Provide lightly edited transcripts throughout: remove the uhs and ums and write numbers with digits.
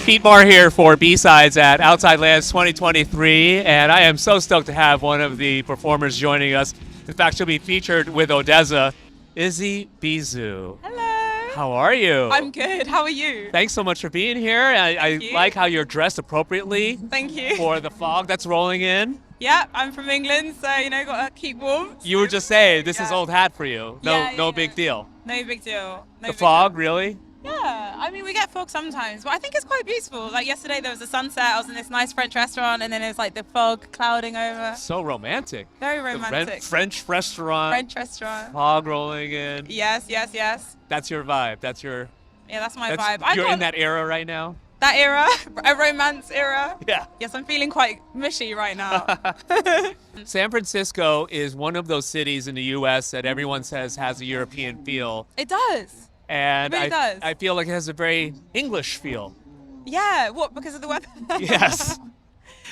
Pete Marr here for B-Sides at Outside Lands 2023, and I am so stoked to have one of the performers joining us. In fact, she'll be featured with Odesza, Izzy Bizu. Hello. How are you? I'm good. How are you? Thanks so much for being here. I like how you're dressed appropriately. Thank you. For the fog that's rolling in. Yeah, I'm from England, so gotta keep warm. You were just saying this is old hat for you. No big deal. No big deal. The fog, really? Yeah, I mean we get fog sometimes, but I think it's quite beautiful. Like yesterday there was a sunset, I was in this nice French restaurant and then there's like the fog clouding over. So romantic. Very romantic. French restaurant. French restaurant. Fog rolling in. Yes. That's your vibe. That's my vibe. You're in that era right now? That era, a romance era. Yeah. Yes, I'm feeling quite mushy right now. San Francisco is one of those cities in the U.S. that everyone says has a European feel. It does. And it really does. I feel like it has a very English feel. Yeah, what, because of the weather? Yes.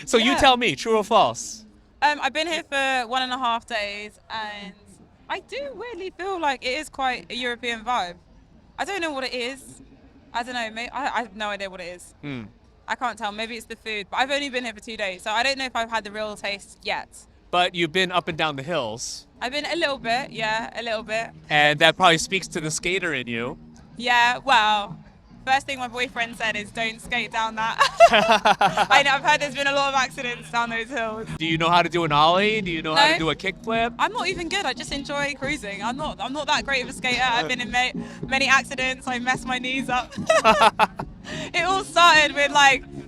So you tell me, true or false? I've been here for 1.5 days and I do weirdly feel like it is quite a European vibe. I don't know what it is. I don't know, I have no idea what it is. I can't tell, maybe it's the food, but I've only been here for 2 days, so I don't know if I've had the real taste yet. But you've been up and down the hills. I've been a little bit, yeah, a little bit. And that probably speaks to the skater in you. Yeah, well, first thing my boyfriend said is don't skate down that. I know, I've heard there's been a lot of accidents down those hills. Do you know how to do an ollie? Do you know how to do a kickflip? I'm not even good, I just enjoy cruising. I'm not that great of a skater. I've been in many accidents, I messed my knees up. It all started with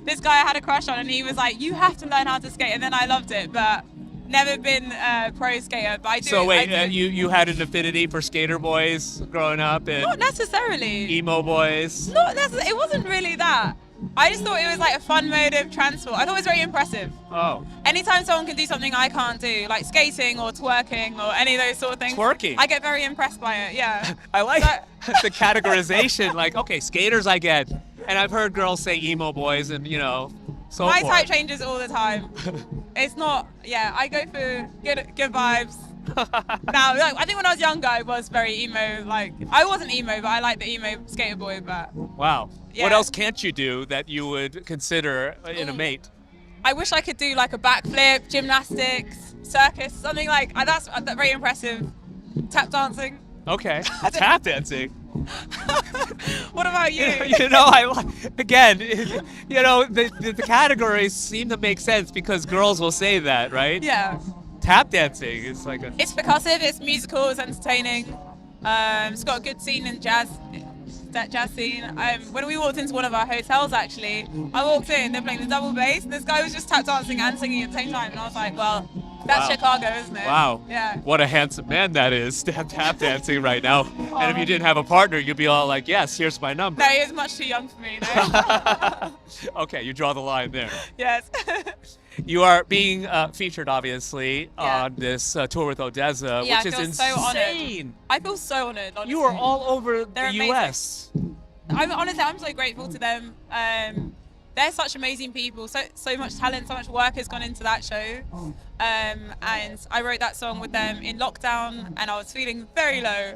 this guy I had a crush on and he was like, you have to learn how to skate, and then I loved it, but never been a pro skater, but I do. So wait, you had an affinity for skater boys growing up? And not necessarily. Emo boys? Not necessarily, it wasn't really that. I just thought it was like a fun mode of transport. I thought it was very impressive. Oh. Anytime someone can do something I can't do, like skating or twerking or any of those sort of things. Twerking? I get very impressed by it, yeah. I like the categorization, okay, skaters I get. And I've heard girls say emo boys and, so my forth. type changes all the time. It's not, I go for good vibes. Now, I think when I was younger, I was very emo. I wasn't emo, but I like the emo skater boy. But wow, what else can't you do that you would consider in a mate? I wish I could do a backflip, gymnastics, circus, something that's very impressive. Tap dancing. Okay, tap dancing. What about you? The categories seem to make sense because girls will say that, right? Yeah. Tap dancing is It's percussive, it's musical, it's entertaining. It's got a good scene in jazz scene. When we walked into one of our hotels, actually, I walked in, they're playing the double bass, and this guy was just tap dancing and singing at the same time, and I was like, well, that's Chicago, isn't it? Wow. Yeah. What a handsome man that is, tap dancing right now. And if you didn't have a partner, you'd be all like, yes, here's my number. No, he was much too young for me, no. Okay, you draw the line there. Yes. You are being featured, obviously, on this tour with Odesza, which is insane. So honored. I feel so honored, honestly. You are all over the U.S. I'm so grateful to them. They're such amazing people, so much talent, so much work has gone into that show. And I wrote that song with them in lockdown and I was feeling very low.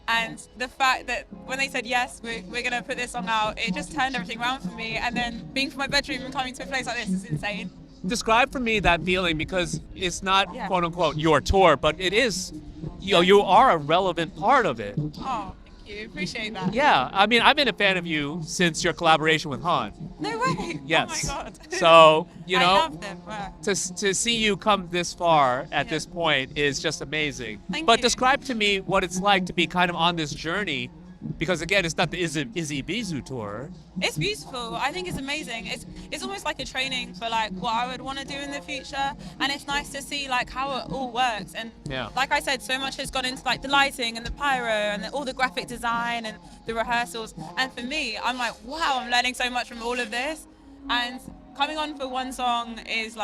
And the fact that when they said, yes, we're going to put this song out, it just turned everything around for me. And then being from my bedroom and coming to a place like this is insane. Describe for me that feeling, because it's not quote unquote your tour, but it is, you are a relevant part of it. Oh, thank you. Appreciate that. Yeah, I mean, I've been a fan of you since your collaboration with Han. No way. Yes. Oh my God. So, I love them. Wow. to see you come this far at this point is just amazing. Thank but you. describe to me what it's like to be kind of on this journey. Because again, it's not the Izzy Bizu tour. It's beautiful. I think it's amazing. It's almost like a training for what I would want to do in the future, and it's nice to see how it all works. And like I said, so much has gone into the lighting and the pyro and all the graphic design and the rehearsals. And for me, I'm like, wow, I'm learning so much from all of this. And coming on for one song is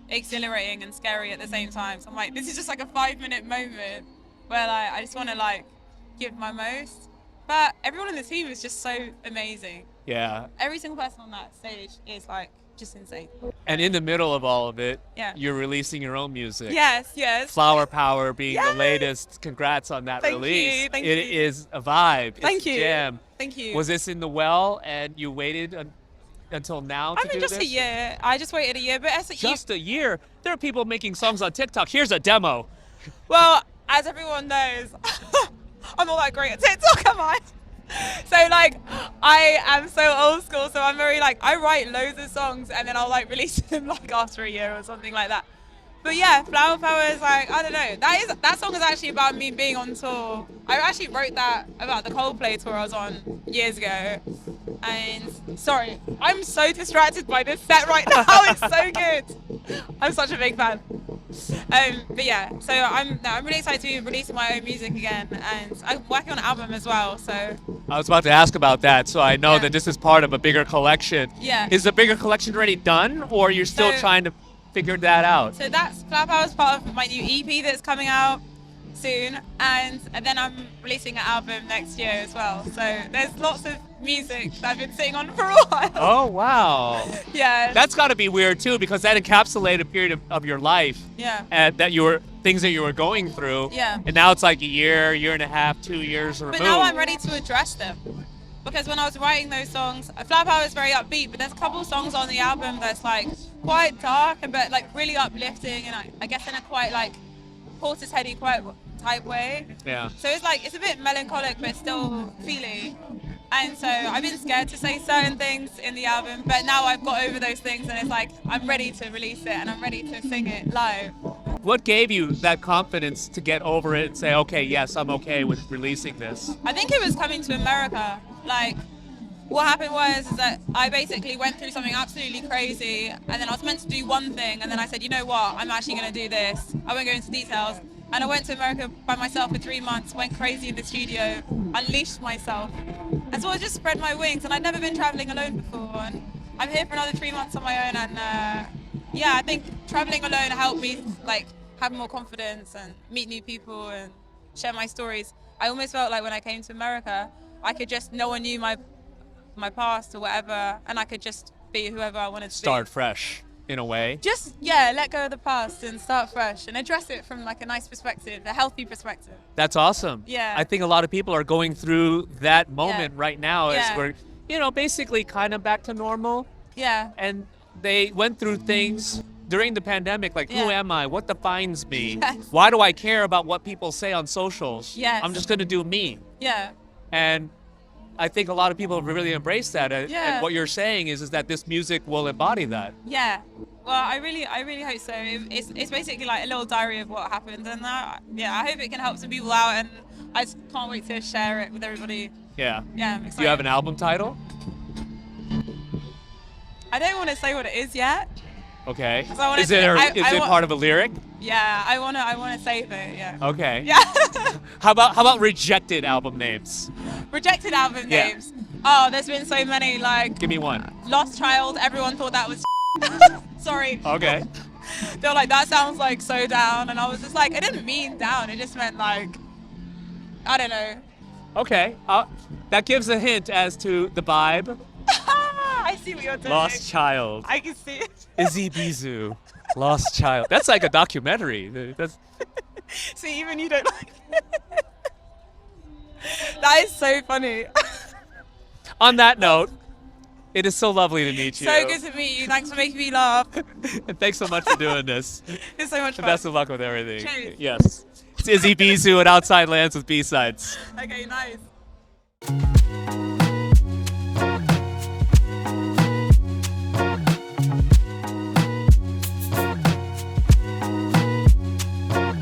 exhilarating and scary at the same time. So I'm like, this is just a 5-minute moment where I just want to give my most. But everyone on the team is just so amazing. Yeah. Every single person on that stage is just insane. And in the middle of all of it, yeah, you're releasing your own music. Yes, yes. Flower Power being yes, the latest. Congrats on that release. Thank you. It is a vibe. Thank it's you. A jam. Thank you. Was this in the well and you waited? until now to do just this? a year. I just waited a year, but Just a year? There are people making songs on TikTok. Here's a demo. Well, as everyone knows, I'm not that great at TikTok, am I? So like, I am so old school. So I'm very like, I write loads of songs and then I'll like release them like after a year or something like that. But yeah, Flower Power is like, I don't know. That song is actually about me being on tour. I actually wrote that about the Coldplay tour I was on years ago. And sorry, I'm so distracted by this set right now. It's so good. I'm such a big fan. But yeah, so I'm really excited to be releasing my own music again, and I'm working on an album as well. So I was about to ask about that, so I know that this is part of a bigger collection. Yeah. Is the bigger collection already done, or you're still trying to figure that out? So that's Flower Power is part of my new EP that's coming out soon, and then I'm releasing an album next year as well. So there's lots of music that I've been sitting on for a while. Oh wow. Yeah. That's got to be weird too, because that encapsulated a period of your life. Yeah. And that things that you were going through. Yeah. And now it's like a year and a half, 2 years removed. But now I'm ready to address them. Because when I was writing those songs, Flower Power is very upbeat, but there's a couple songs on the album that's like quite dark but like really uplifting, and I guess in a quite like Portishead-y quite type way. Yeah. So it's like, it's a bit melancholic but still feely. And so I've been scared to say certain things in the album, but now I've got over those things and it's like, I'm ready to release it and I'm ready to sing it live. What gave you that confidence to get over it and say, okay, yes, I'm okay with releasing this? I think it was coming to America. Like, what happened was that I basically went through something absolutely crazy, and then I was meant to do one thing, and then I said, you know what, I'm actually going to do this. I won't go into details. And I went to America by myself for 3 months, went crazy in the studio, unleashed myself. And so I just spread my wings, and I'd never been traveling alone before. And I'm here for another 3 months on my own, and yeah, I think traveling alone helped me like have more confidence and meet new people and share my stories. I almost felt like when I came to America, I could just, no one knew my past or whatever, and I could just be whoever I wanted to be. Start fresh, in a way. Just, yeah, let go of the past and start fresh and address it from like a nice perspective, a healthy perspective. That's awesome. Yeah. I think a lot of people are going through that moment right now as we're, basically kind of back to normal. Yeah. And they went through things during the pandemic, like, who am I? What defines me? Yes. Why do I care about what people say on socials? Yes. I'm just going to do me. Yeah. And I think a lot of people have really embraced that. And what you're saying is that this music will embody that. Yeah. Well, I really hope so. It's basically like a little diary of what happened, and I hope it can help some people out, and I just can't wait to share it with everybody. Yeah. Yeah, I'm excited. Do you have an album title? I don't want to say what it is yet. Okay. Is it part of a lyric? Yeah, I wanna save it. Yeah. Okay. Yeah. How about rejected album names? Rejected album names. Oh, there's been so many. Like, give me one. Lost Child. Everyone thought that was. Sorry. Okay. They were like, that sounds like so down, and I was just like, I didn't mean down. It just meant like, I don't know. Okay. That gives a hint as to the vibe. I see what you're doing. Lost Child. I can see it. Izzy Bizu. Lost Child. That's like a documentary. See, even you don't like it. That is so funny. On that note, it is so lovely to meet you. So good to meet you. Thanks for making me laugh. And thanks so much for doing this. It's so much fun. Best of luck with everything. Cheers. Yes. It's Izzy Bizu at Outside Lands with B-Sides. Okay, nice.